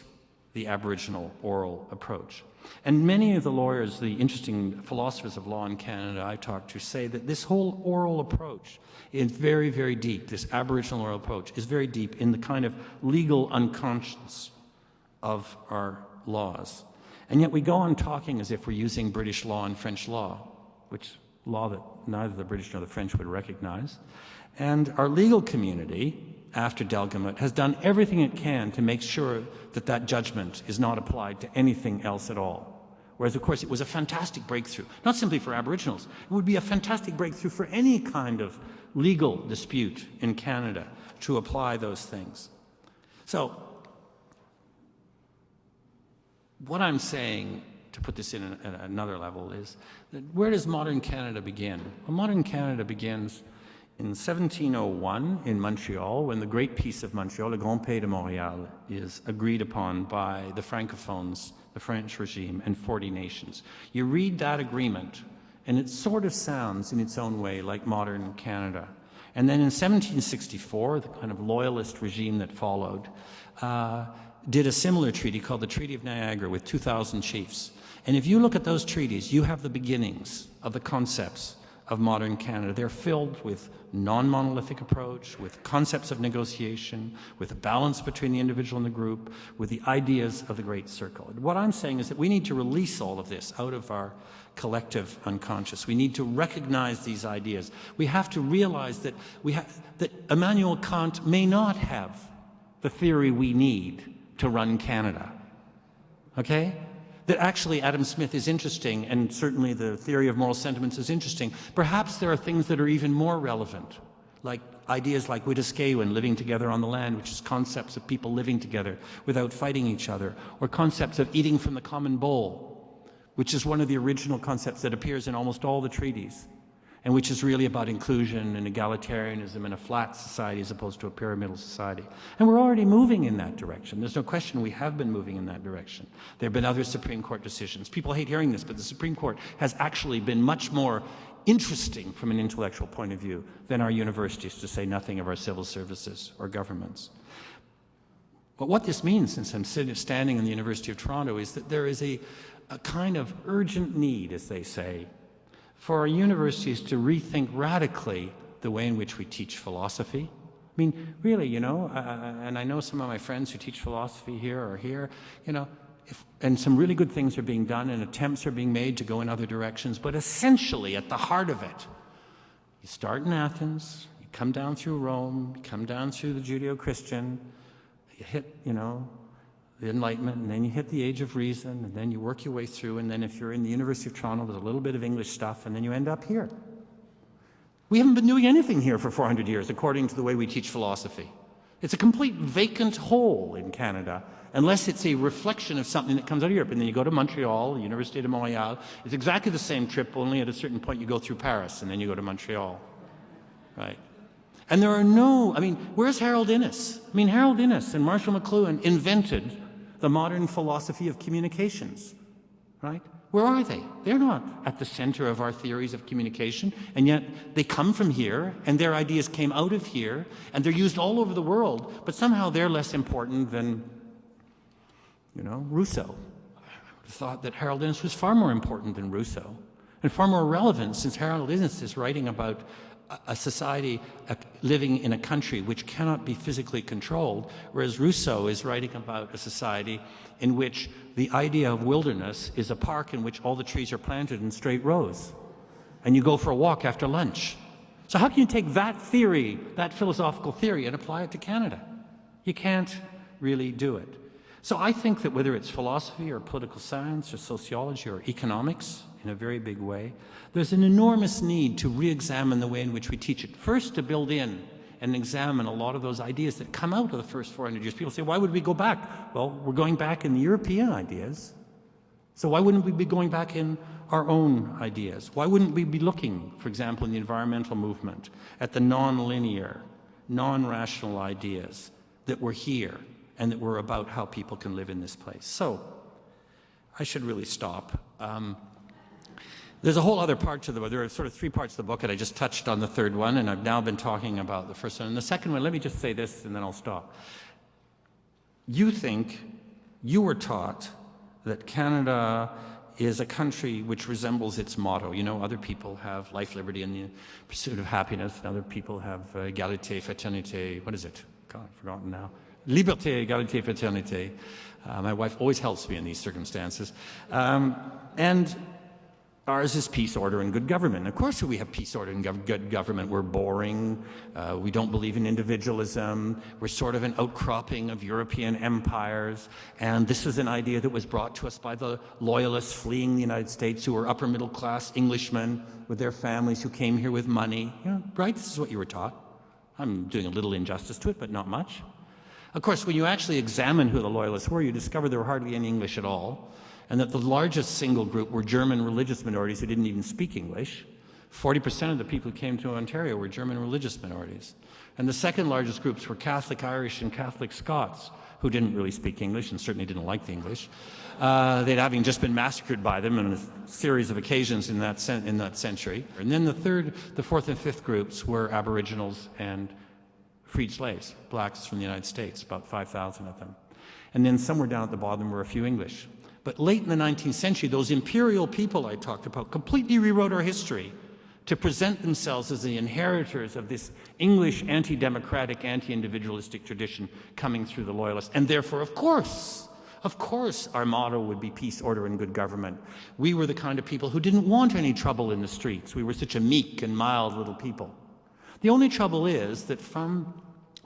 the Aboriginal oral approach. And many of the lawyers, the interesting philosophers of law in Canada I talked to, say that this whole oral approach is very, very deep. This Aboriginal oral approach is very deep in the kind of legal unconscious of our laws. And yet we go on talking as if we're using British law and French law, which law that neither the British nor the French would recognize. And our legal community, after Delgamut, has done everything it can to make sure that that judgment is not applied to anything else at all. Whereas, of course, it was a fantastic breakthrough, not simply for Aboriginals. It would be a fantastic breakthrough for any kind of legal dispute in Canada to apply those things. So, what I'm saying, to put this in another level, is that where does modern Canada begin? Well, modern Canada begins in 1701 in Montreal, when the Great Peace of Montreal, le Grand Pays de Montréal, is agreed upon by the Francophones, the French regime, and 40 nations. You read that agreement, and it sort of sounds in its own way like modern Canada. And then in 1764, the kind of loyalist regime that followed did a similar treaty called the Treaty of Niagara with 2,000 chiefs. And if you look at those treaties, you have the beginnings of the concepts of modern Canada. They're filled with non-monolithic approach, with concepts of negotiation, with a balance between the individual and the group, with the ideas of the Great Circle. And what I'm saying is that we need to release all of this out of our collective unconscious. We need to recognize these ideas. We have to realize that that Immanuel Kant may not have the theory we need to run Canada. Okay? That actually Adam Smith is interesting, and certainly the theory of moral sentiments is interesting. Perhaps there are things that are even more relevant, like ideas like Wetaskiwin, living together on the land, which is concepts of people living together without fighting each other, or concepts of eating from the common bowl, which is one of the original concepts that appears in almost all the treaties, and which is really about inclusion and egalitarianism in a flat society as opposed to a pyramidal society. And we're already moving in that direction. There's no question we have been moving in that direction. There have been other Supreme Court decisions. People hate hearing this, but the Supreme Court has actually been much more interesting from an intellectual point of view than our universities, to say nothing of our civil services or governments. But what this means, since I'm standing in the University of Toronto, is that there is a kind of urgent need, as they say, for our universities to rethink radically the way in which we teach philosophy. I mean, really, you know, and I know some of my friends who teach philosophy here or here, you know, and some really good things are being done and attempts are being made to go in other directions, but essentially at the heart of it, you start in Athens, you come down through Rome, you come down through the Judeo-Christian, you hit, you know, the Enlightenment, and then you hit the Age of Reason, and then you work your way through, and then if you're in the University of Toronto, there's a little bit of English stuff, and then you end up here. We haven't been doing anything here for 400 years, according to the way we teach philosophy. It's a complete vacant hole in Canada, unless it's a reflection of something that comes out of Europe. And then you go to Montreal, the Université de Montréal. It's exactly the same trip, only at a certain point you go through Paris, and then you go to Montreal, right? And there are no, I mean, where's Harold Innis? I mean, Harold Innis and Marshall McLuhan invented the modern philosophy of communications, right? Where are they? They're not at the center of our theories of communication, and yet they come from here, and their ideas came out of here, and they're used all over the world, but somehow they're less important than, you know, Rousseau. I would have thought that Harold Innis was far more important than Rousseau, and far more relevant, since Harold Innis is writing about a society living in a country which cannot be physically controlled, whereas Rousseau is writing about a society in which the idea of wilderness is a park in which all the trees are planted in straight rows, and you go for a walk after lunch. So how can you take that theory, that philosophical theory, and apply it to Canada? You can't really do it. So I think that whether it's philosophy or political science or sociology or economics, in a very big way, there's an enormous need to re-examine the way in which we teach it. First, to build in and examine a lot of those ideas that come out of the first 400 years. People say, why would we go back? Well, we're going back in the European ideas. So why wouldn't we be going back in our own ideas? Why wouldn't we be looking, for example, in the environmental movement, at the non-linear, non-rational ideas that were here and that were about how people can live in this place? So I should really stop. There's a whole other part to the book. There are sort of three parts of the book, and I just touched on the third one, and I've now been talking about the first one. And the second one, let me just say this, and then I'll stop. You think, you were taught that Canada is a country which resembles its motto. You know, other people have life, liberty, and the pursuit of happiness, and other people have égalité, fraternité. What is it? God, I've forgotten now. Liberté, égalité, fraternité. My wife always helps me in these circumstances. And ours is peace, order, and good government. Of course we have peace, order, and good government. We're boring. We don't believe in individualism. We're sort of an outcropping of European empires. And this is an idea that was brought to us by the loyalists fleeing the United States, who were upper middle class Englishmen with their families who came here with money. You know, right? This is what you were taught. I'm doing a little injustice to it, but not much. Of course, when you actually examine who the loyalists were, you discover there were hardly any English at all, and that the largest single group were German religious minorities who didn't even speak English, 40% of the people who came to Ontario were German religious minorities. And the second largest groups were Catholic Irish and Catholic Scots, who didn't really speak English and certainly didn't like the English. They'd having just been massacred by them on a series of occasions in that century. And then the fourth and fifth groups were Aboriginals and freed slaves, blacks from the United States, about 5,000 of them. And then somewhere down at the bottom were a few English. But late in the 19th century, those imperial people I talked about completely rewrote our history to present themselves as the inheritors of this English anti-democratic, anti-individualistic tradition coming through the Loyalists. And therefore, of course, our motto would be peace, order, and good government. We were the kind of people who didn't want any trouble in the streets. We were such a meek and mild little people. The only trouble is that from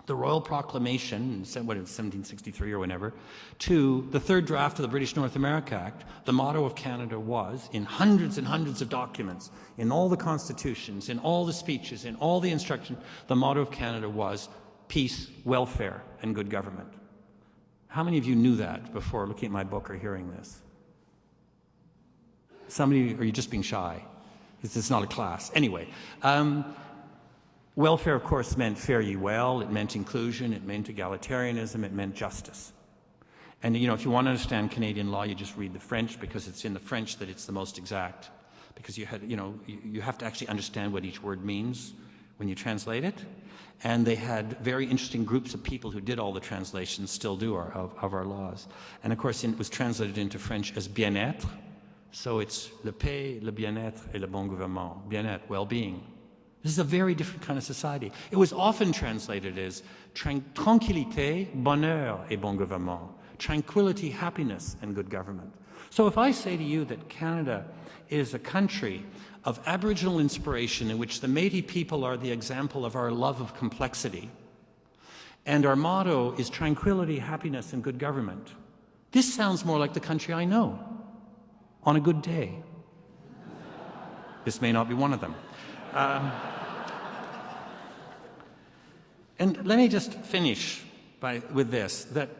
the Royal Proclamation, 1763 or whenever, to the third draft of the British North America Act, the motto of Canada was, in hundreds and hundreds of documents, in all the constitutions, in all the speeches, in all the instructions, the motto of Canada was peace, welfare, and good government. How many of you knew that before looking at my book or hearing this? Somebody, or are you just being shy? It's not a class. Anyway, welfare, of course, meant fare ye well, it meant inclusion, it meant egalitarianism, it meant justice. And, if you want to understand Canadian law, you just read the French, because it's in the French that it's the most exact. Because you have to actually understand what each word means when you translate it. And they had very interesting groups of people who did all the translations, still do, of our laws. And, of course, it was translated into French as bien-être. So it's le paix, le bien-être, et le bon gouvernement. Bien-être, well-being. This is a very different kind of society. It was often translated as tranquillité, bonheur et bon gouvernement. Tranquility, happiness, and good government. So if I say to you that Canada is a country of Aboriginal inspiration in which the Métis people are the example of our love of complexity, and our motto is tranquility, happiness, and good government, this sounds more like the country I know on a good day. This may not be one of them. And let me just finish with this, that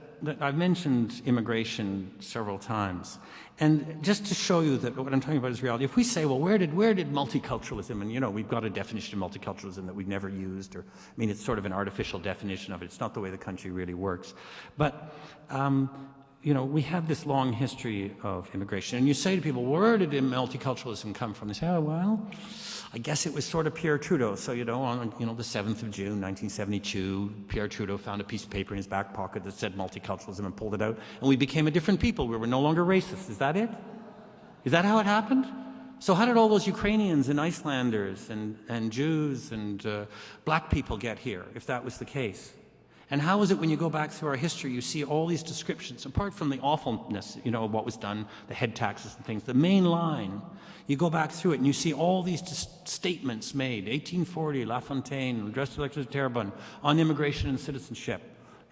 I've mentioned immigration several times. And just to show you that what I'm talking about is reality, if we say, well, where did multiculturalism, and we've got a definition of multiculturalism that we've never used, it's sort of an artificial definition of it. It's not the way the country really works. But, we have this long history of immigration. And you say to people, where did multiculturalism come from? They say, oh, well, I guess it was sort of Pierre Trudeau. So, on the 7th of June, 1972, Pierre Trudeau found a piece of paper in his back pocket that said multiculturalism and pulled it out, and we became a different people. We were no longer racist. Is that it? Is that how it happened? So how did all those Ukrainians and Icelanders and Jews and black people get here, if that was the case? And how is it when you go back through our history, you see all these descriptions, apart from the awfulness, of what was done, the head taxes and things, the main line, you go back through it and you see all these statements made, 1840, La Fontaine, Address to Electors of Terrebonne, on immigration and citizenship.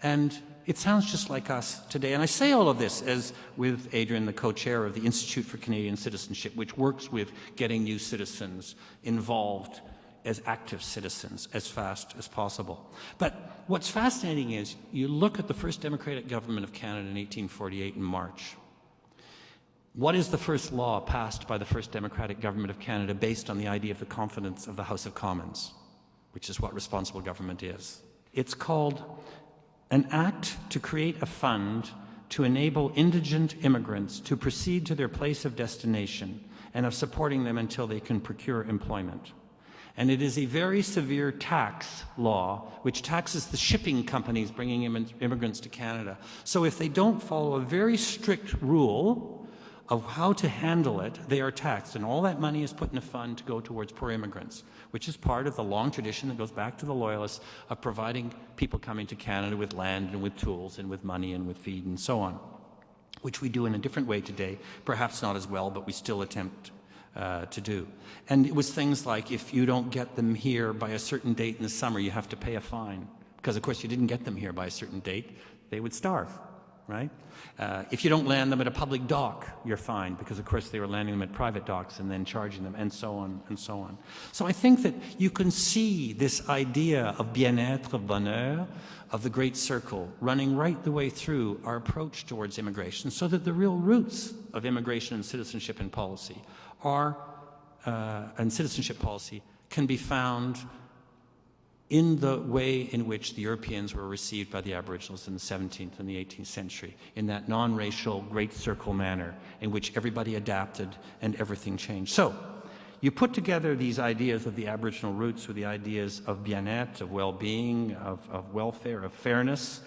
And it sounds just like us today. And I say all of this as with Adrian, the co-chair of the Institute for Canadian Citizenship, which works with getting new citizens involved as active citizens as fast as possible. But what's fascinating is you look at the first democratic government of Canada in 1848 in March. What is the first law passed by the first democratic government of Canada based on the idea of the confidence of the House of Commons, which is what responsible government is? It's called an act to create a fund to enable indigent immigrants to proceed to their place of destination and of supporting them until they can procure employment. And it is a very severe tax law which taxes the shipping companies bringing immigrants to Canada. So if they don't follow a very strict rule of how to handle it, they are taxed. And all that money is put in a fund to go towards poor immigrants, which is part of the long tradition that goes back to the Loyalists of providing people coming to Canada with land and with tools and with money and with feed and so on, which we do in a different way today, perhaps not as well, but we still attempt to do. And it was things like, if you don't get them here by a certain date in the summer, you have to pay a fine. Because, of course, you didn't get them here by a certain date, they would starve, right? If you don't land them at a public dock, you're fined, because, of course, they were landing them at private docks and then charging them, and so on, and so on. So I think that you can see this idea of bien-être, of bonheur, of the Great Circle, running right the way through our approach towards immigration, so that the real roots of immigration and citizenship and policy are and citizenship policy can be found in the way in which the Europeans were received by the Aboriginals in the 17th and the 18th century, in that non-racial great circle manner in which everybody adapted and everything changed. So, you put together these ideas of the Aboriginal roots with the ideas of bien-être, of well-being, of welfare, of fairness.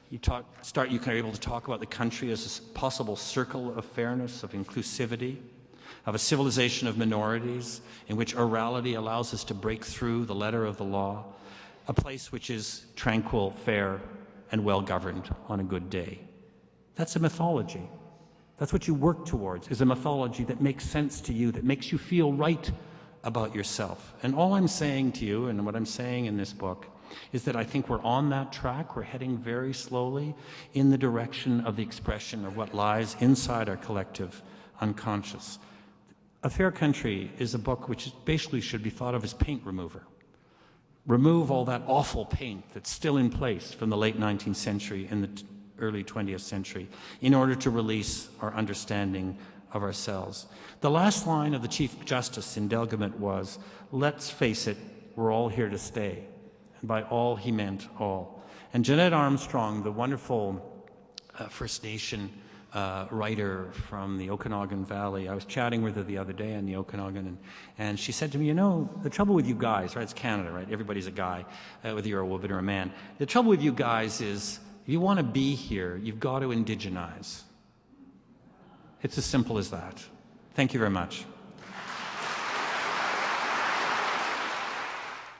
You are able to talk about the country as a possible circle of fairness, of inclusivity, of a civilization of minorities in which orality allows us to break through the letter of the law, a place which is tranquil, fair, and well-governed on a good day. That's a mythology. That's what you work towards, is a mythology that makes sense to you, that makes you feel right about yourself. And all I'm saying to you, and what I'm saying in this book, is that I think we're on that track. We're heading very slowly in the direction of the expression of what lies inside our collective unconscious. A Fair Country is a book which basically should be thought of as paint remover. Remove all that awful paint that's still in place from the late 19th century and the early 20th century in order to release our understanding of ourselves. The last line of the Chief Justice in Delgamut was, "Let's face it, we're all here to stay." And by all, he meant all. And Jeanette Armstrong, the wonderful First Nation writer from the Okanagan Valley, I was chatting with her the other day on the Okanagan, and she said to me, you know, the trouble with you guys, right, it's Canada, right, everybody's a guy, whether you're a woman or a man. The trouble with you guys is, if you want to be here, you've got to indigenize. It's as simple as that. Thank you very much.